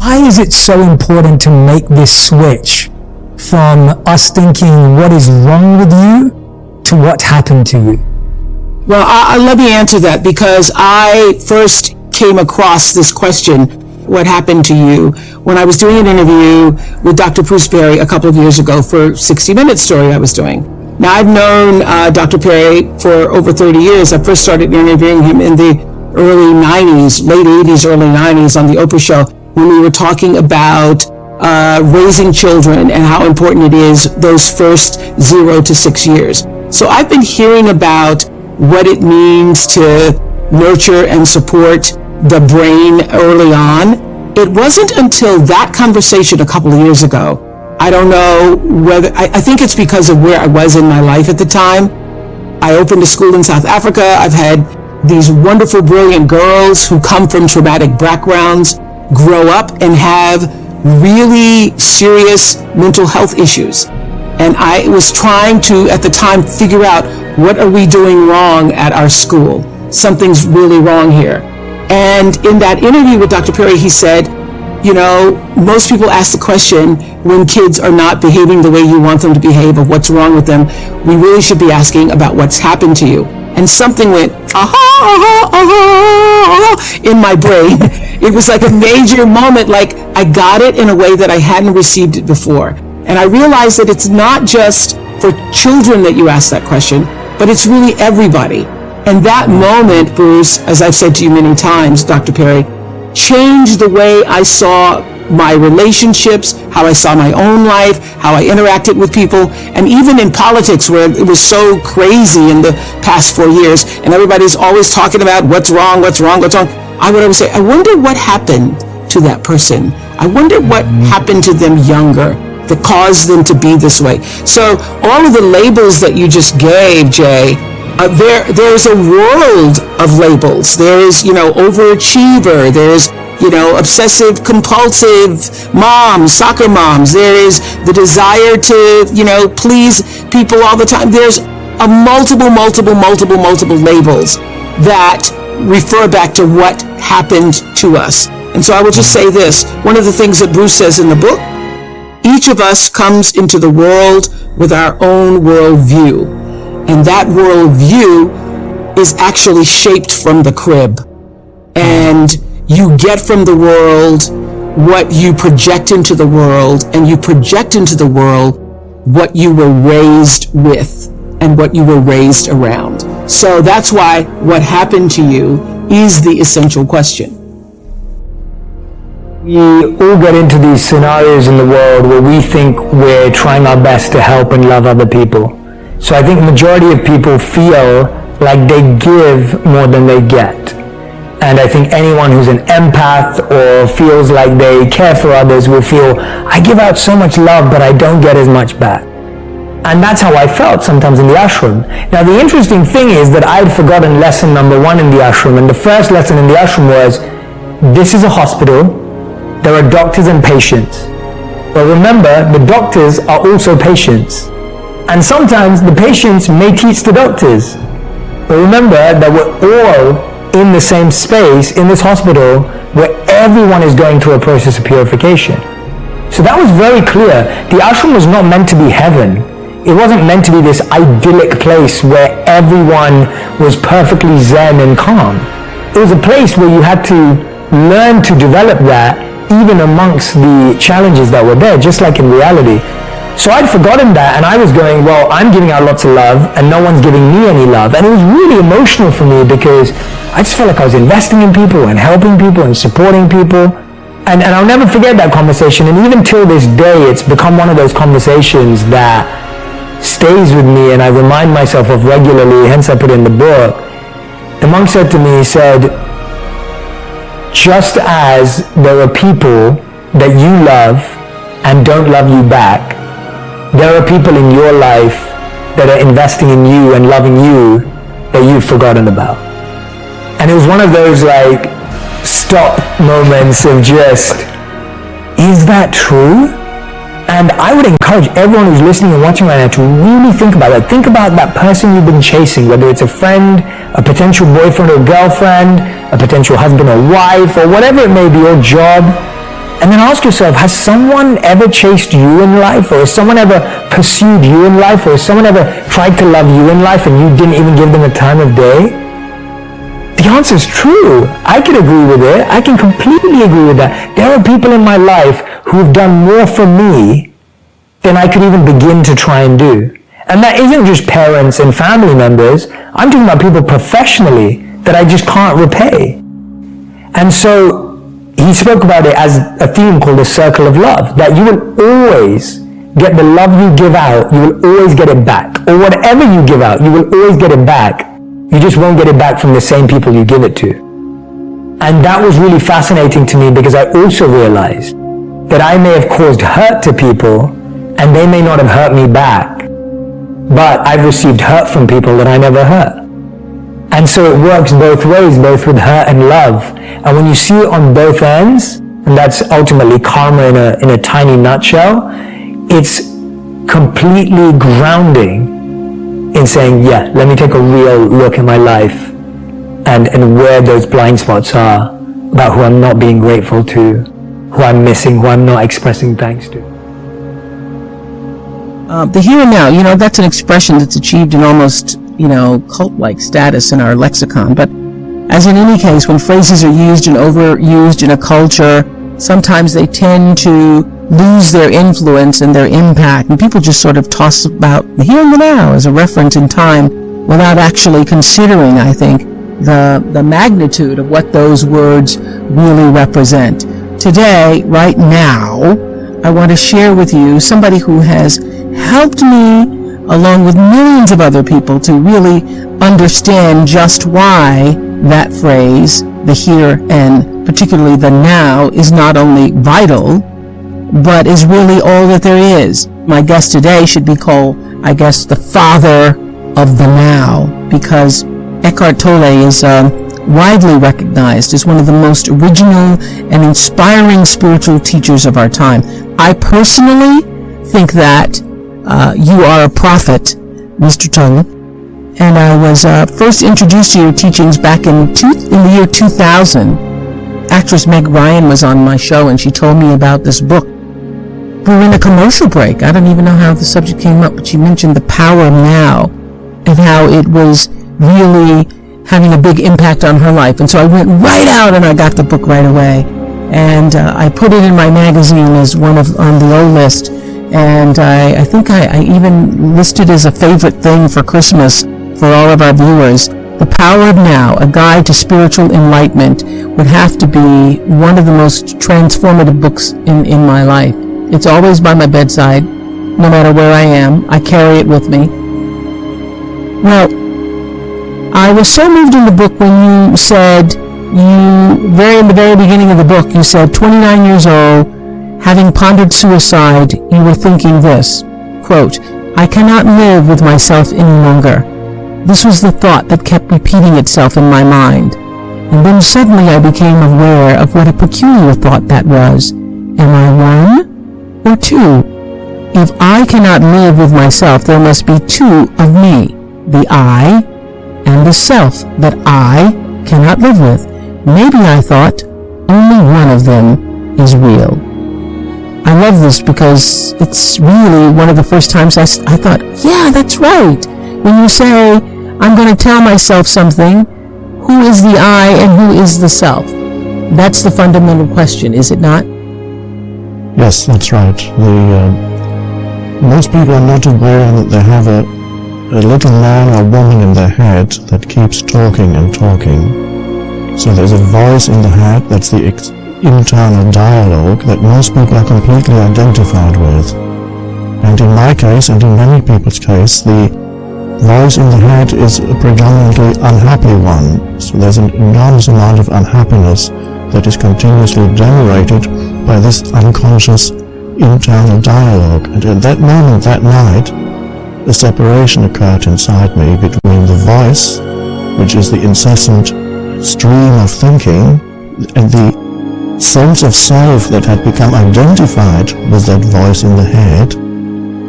why is it so important to make this switch from us thinking what is wrong with you to what happened to you? Well, let me answer that, because I first came across this question, what happened to you, when I was doing an interview with Dr. Bruce Perry a couple of years ago for 60 Minutes story I was doing. Now, I've known Dr. Perry for over 30 years. I first started interviewing him in the early 90s, late 80s, early 90s on the Oprah show, when we were talking about raising children and how important it is those first 0 to 6 years. So I've been hearing about what it means to nurture and support the brain early on. It wasn't until that conversation a couple of years ago, I don't know whether, I think it's because of where I was in my life at the time. I opened a school in South Africa. I've had these wonderful, brilliant girls who come from traumatic backgrounds grow up and have really serious mental health issues. And I was trying to, at the time, figure out, what are we doing wrong at our school? Something's really wrong here. And in that interview with Dr. Perry, he said, you know, most people ask the question when kids are not behaving the way you want them to behave, of what's wrong with them. We really should be asking about what's happened to you. And something went, in my brain. It was like a major moment, like I got it in a way that I hadn't received it before. And I realized that it's not just for children that you ask that question, but it's really everybody. And that moment, Bruce, as I've said to you many times, Dr. Perry, changed the way I saw my relationships, how I saw my own life, how I interacted with people, and even in politics, where it was so crazy in the past 4 years, and everybody's always talking about what's wrong. I would always say, I wonder what happened to that person. I wonder what happened to them younger that caused them to be this way. So all of the labels that you just gave, Jay, there's a world of labels. There's, overachiever. There's, obsessive compulsive moms, soccer moms. There is the desire to, please people all the time. There's a multiple labels that refer back to what happened to us. And so I will just say this. One of the things that Bruce says in the book, each of us comes into the world with our own worldview. And that worldview is actually shaped from the crib. And you get from the world what you project into the world, and you project into the world what you were raised with and what you were raised around. So that's why what happened to you is the essential question. We all get into these scenarios in the world where we think we're trying our best to help and love other people. So I think the majority of people feel like they give more than they get. And I think anyone who's an empath or feels like they care for others will feel, I give out so much love, but I don't get as much back. And that's how I felt sometimes in the ashram. Now, the interesting thing is that I'd forgotten lesson number 1 in the ashram. And the first lesson in the ashram was, this is a hospital. There are doctors and patients. But remember, the doctors are also patients. And sometimes the patients may teach the doctors. But remember that we're all in the same space in this hospital where everyone is going through a process of purification. So that was very clear. The ashram was not meant to be heaven. It wasn't meant to be this idyllic place where everyone was perfectly zen and calm. It was a place where you had to learn to develop that even amongst the challenges that were there, just like in reality. So I'd forgotten that, and I was going, well, I'm giving out lots of love and no one's giving me any love. And it was really emotional for me because I just felt like I was investing in people and helping people and supporting people. And I'll never forget that conversation. And even till this day, it's become one of those conversations that stays with me and I remind myself of regularly, hence I put it in the book. The monk said to me, he said, just as there are people that you love and don't love you back, there are people in your life that are investing in you and loving you that you've forgotten about. And it was one of those like stop moments of just, is that true? And I would encourage everyone who's listening and watching right now to really think about that. Think about that person you've been chasing, whether it's a friend, a potential boyfriend or girlfriend, a potential husband or wife, or whatever it may be, your job. And then ask yourself, has someone ever chased you in life? Or has someone ever pursued you in life? Or has someone ever tried to love you in life and you didn't even give them a time of day? The answer is true. I can agree with it. I can completely agree with that. There are people in my life who have done more for me than I could even begin to try and do. And that isn't just parents and family members. I'm talking about people professionally that I just can't repay. And so he spoke about it as a theme called the circle of love, that you will always get the love you give out, you will always get it back. Or whatever you give out, you will always get it back. You just won't get it back from the same people you give it to. And that was really fascinating to me because I also realized that I may have caused hurt to people and they may not have hurt me back. But I've received hurt from people that I never hurt. And so it works both ways, both with hurt and love. And when you see it on both ends, and that's ultimately karma in a tiny nutshell, it's completely grounding in saying, yeah, let me take a real look at my life and where those blind spots are about who I'm not being grateful to, who I'm missing, who I'm not expressing thanks to. The here and now, that's an expression that's achieved an almost, cult-like status in our lexicon. But as in any case, when phrases are used and overused in a culture, sometimes they tend to lose their influence and their impact. And people just sort of toss about the here and the now as a reference in time without actually considering, I think, the magnitude of what those words really represent. Today, right now, I want to share with you somebody who has helped me, along with millions of other people, to really understand just why that phrase, the here and particularly the now, is not only vital, but is really all that there is. My guest today should be called, I guess, the father of the now, because Eckhart Tolle is widely recognized as one of the most original and inspiring spiritual teachers of our time. I personally think that you are a prophet, Mr. Tolle, and I was first introduced to your teachings back in the year 2000. Actress Meg Ryan was on my show and she told me about this book. We were in a commercial break. I don't even know how the subject came up, but she mentioned the power of now and how it was really having a big impact on her life. And so I went right out and I got the book right away. And I put it in my magazine as on the old list. And I think I even listed as a favorite thing for Christmas for all of our viewers. The Power of Now, A Guide to Spiritual Enlightenment, would have to be one of the most transformative books in my life. It's always by my bedside, no matter where I am. I carry it with me. Well, I was so moved in the book when you said, in the very beginning of the book, you said, 29 years old, having pondered suicide, you were thinking this, quote, I cannot live with myself any longer. This was the thought that kept repeating itself in my mind. And then suddenly I became aware of what a peculiar thought that was. Am I one or two? If I cannot live with myself, there must be two of me, the I and the self that I cannot live with. Maybe, I thought, only one of them is real. I love this because it's really one of the first times I thought, yeah, that's right. When you say, I'm going to tell myself something, who is the I and who is the self? That's the fundamental question, is it not? Yes, that's right. Most people are not aware that they have a little man or woman in their head that keeps talking and talking. So there's a voice in the head, that's the internal dialogue that most people are completely identified with. And in my case, and in many people's case, the voice in the head is a predominantly unhappy one. So there's an enormous amount of unhappiness that is continuously generated by this unconscious internal dialogue. And at that moment, that night, a separation occurred inside me between the voice, which is the incessant stream of thinking, and the sense of self that had become identified with that voice in the head,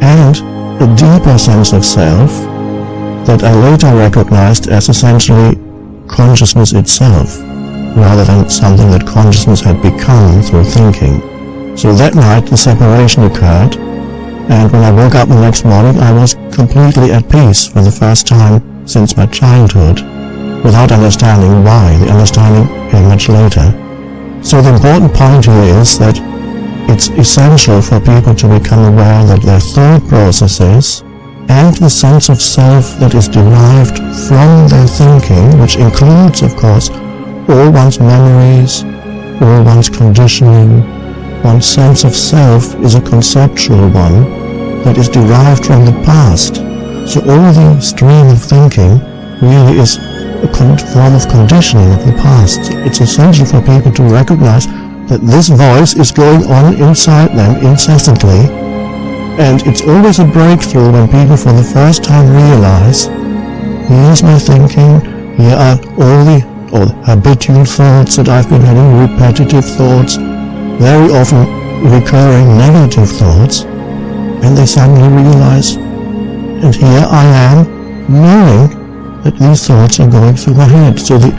and a deeper sense of self that I later recognized as essentially consciousness itself, rather than something that consciousness had become through thinking. So that night the separation occurred, and when I woke up the next morning I was completely at peace for the first time since my childhood, without understanding why. The understanding came much later. So the important point here is that it's essential for people to become aware that their thought processes and the sense of self that is derived from their thinking, which includes, of course, all one's memories, all one's conditioning, one's sense of self is a conceptual one that is derived from the past. So all the stream of thinking really is a form of conditioning of the past. It's essential for people to recognize that this voice is going on inside them incessantly, and it's always a breakthrough when people for the first time realize, here's my thinking, here are all the habitual thoughts that I've been having, repetitive thoughts, very often recurring negative thoughts, and they suddenly realize, and here I am knowing that these thoughts are going through my head. So the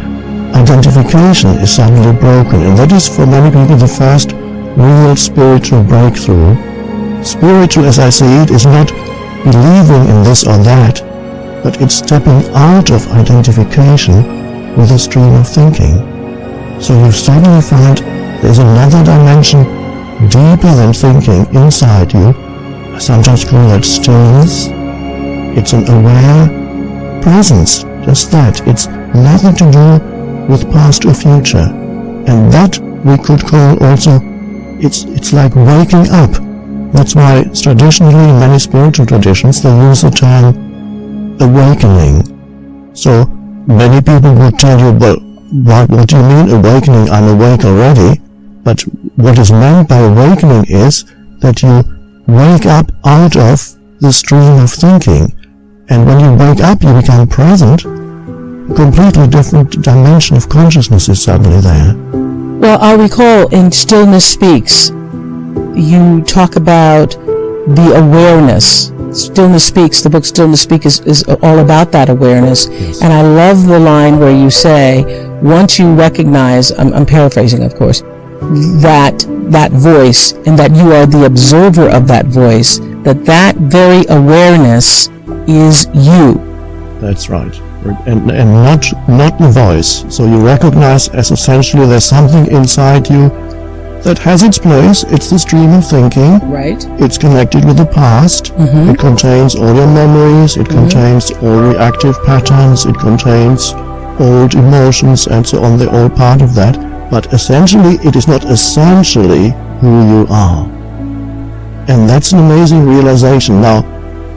identification is suddenly broken, and that is for many people the first real spiritual breakthrough. Spiritual, as I see it, is not believing in this or that, but it's stepping out of identification with a stream of thinking. So you suddenly find there's another dimension deeper than thinking inside you. I sometimes call that stillness. It's an aware presence, just that. It's nothing to do with past or future, and that we could call also, it's like waking up. That's why traditionally in many spiritual traditions they use the term awakening. So many people will tell you, well, what do you mean awakening? I'm awake already. But what is meant by awakening is that you wake up out of the stream of thinking, and when you wake up you become present. A completely different dimension of consciousness is suddenly there. Well, I recall in Stillness Speaks, you talk about the awareness. Stillness Speaks, the book Stillness Speaks is all about that awareness. Yes. And I love the line where you say, once you recognize, I'm paraphrasing of course, that voice, and that you are the observer of that voice, that very awareness is you. That's right. And not the voice. So you recognize as essentially there's something inside you that has its place. It's the stream of thinking. Right. It's connected with the past. Mm-hmm. It contains all your memories. It contains all reactive patterns. It contains old emotions and so on. They're all part of that. But essentially, it is not essentially who you are. And that's an amazing realization. Now,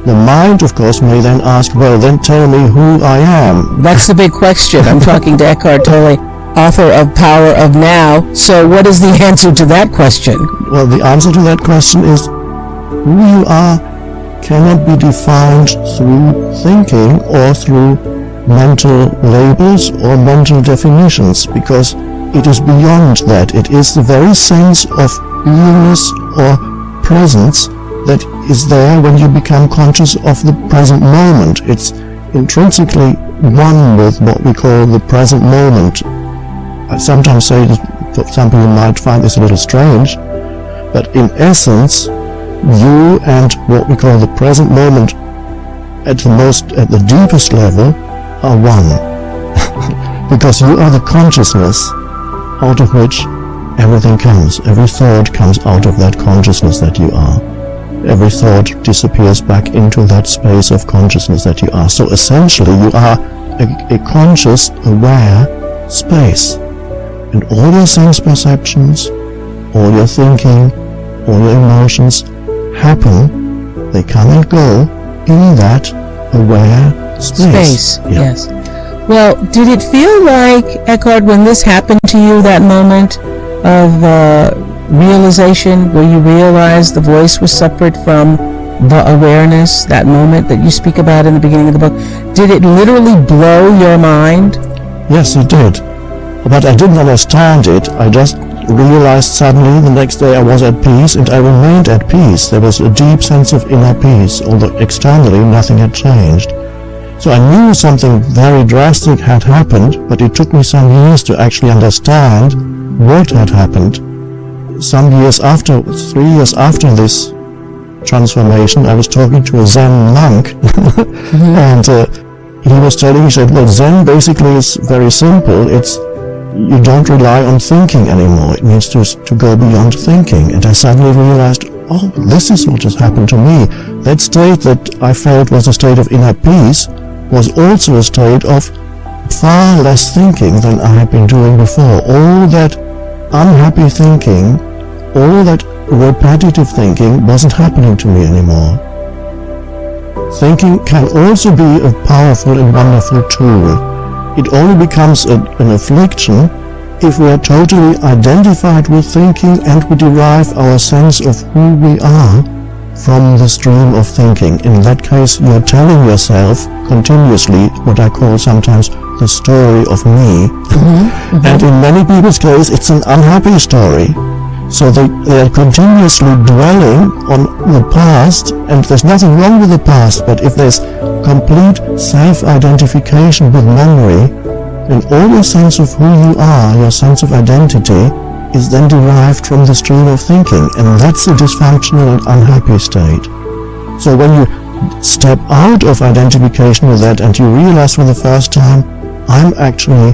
the mind, of course, may then ask, well, then tell me who I am. That's the big question. I'm talking to Eckhart Tolle, author of Power of Now. So what is the answer to that question? Well, the answer to that question is, who you are cannot be defined through thinking or through mental labels or mental definitions, because it is beyond that. It is the very sense of beingness or presence that is there when you become conscious of the present moment. It's intrinsically one with what we call the present moment. I sometimes say that some people might find this a little strange, but in essence, you and what we call the present moment at the deepest level are one. Because you are the consciousness out of which everything comes. Every thought comes out of that consciousness that you are. Every thought disappears back into that space of consciousness that you are. So essentially you are a conscious, aware space. And all your sense perceptions, all your thinking, all your emotions happen, they come and go in that aware space. Yes. Well, did it feel like, Eckhart, when this happened to you, that moment of realization where you realized the voice was separate from the awareness, that moment that you speak about in the beginning of the book, did it literally blow your mind? Yes, it did. But I didn't understand it. I just realized suddenly the next day I was at peace, and I remained at peace. There was a deep sense of inner peace, although externally nothing had changed. So I knew something very drastic had happened, but it took me some years to actually understand what had happened. some years after, 3 years after this transformation, I was talking to a Zen monk, and he was telling me, he said, well, Zen basically is very simple. It's, you don't rely on thinking anymore. It means to go beyond thinking. And I suddenly realized, oh, this is what has happened to me. That state that I felt was a state of inner peace was also a state of far less thinking than I had been doing before. All that unhappy thinking, all that repetitive thinking wasn't happening to me anymore. Thinking can also be a powerful and wonderful tool. It only becomes an affliction if we are totally identified with thinking and we derive our sense of who we are from the stream of thinking. In that case, you're telling yourself continuously what I call sometimes the story of me. And in many people's case, it's an unhappy story. So they are continuously dwelling on the past, and there's nothing wrong with the past, but if there's complete self-identification with memory, then all your sense of who you are, your sense of identity, is then derived from the stream of thinking, and that's a dysfunctional and unhappy state. So when you step out of identification with that and you realize for the first time, I'm actually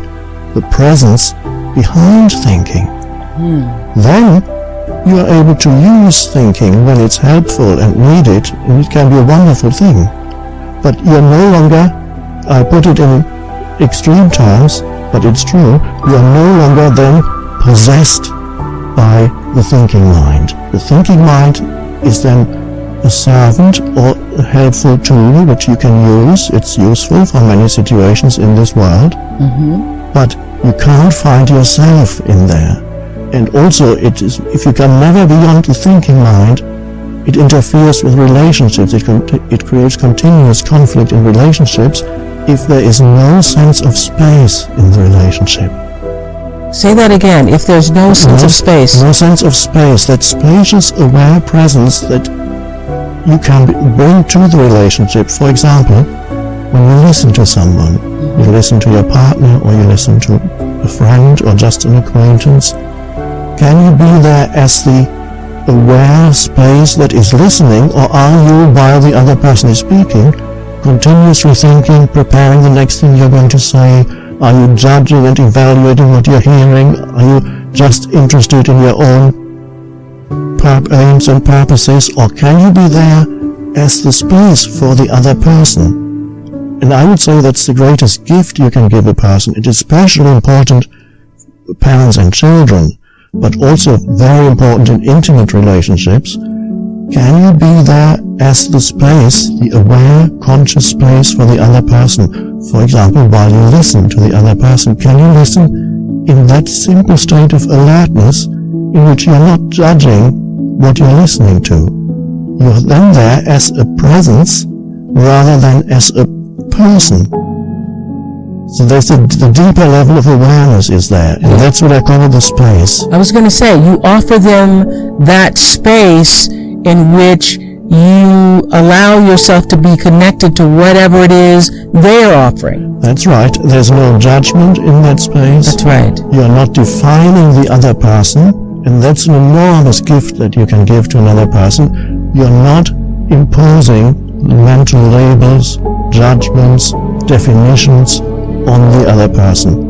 the presence behind thinking, then you are able to use thinking when it's helpful and needed, and it can be a wonderful thing. But you're no longer, I put it in extreme terms, but it's true, you are no longer then possessed by the thinking mind. The thinking mind is then a servant or a helpful tool which you can use. It's useful for many situations in this world, but you can't find yourself in there. And also, it is, if you can never beyond the thinking mind, it interferes with relationships. It creates continuous conflict in relationships if there is no sense of space in the relationship. Say that again. If there's no sense of space. No sense of space. That spacious, aware presence that you can bring to the relationship. For example, when you listen to someone, you listen to your partner, or you listen to a friend, or just an acquaintance, can you be there as the aware space that is listening, or are you, while the other person is speaking, continuously thinking, preparing the next thing you're going to say? Are you judging and evaluating what you're hearing? Are you just interested in your own aims and purposes? Or can you be there as the space for the other person? And I would say that's the greatest gift you can give a person. It is especially important for parents and children, but also very important in intimate relationships. Can you be there as the space, the aware, conscious space for the other person? For example, while you listen to the other person, can you listen in that simple state of alertness in which you're not judging what you're listening to? You're then there as a presence rather than as a person. So there's the deeper level of awareness is there, and that's what I call the space. I was going to say, you offer them that space in which you allow yourself to be connected to whatever it is they're offering. That's right. There's no judgment in that space. That's right. You're not defining the other person, and that's an enormous gift that you can give to another person. You're not imposing mental labels, judgments, definitions on the other person.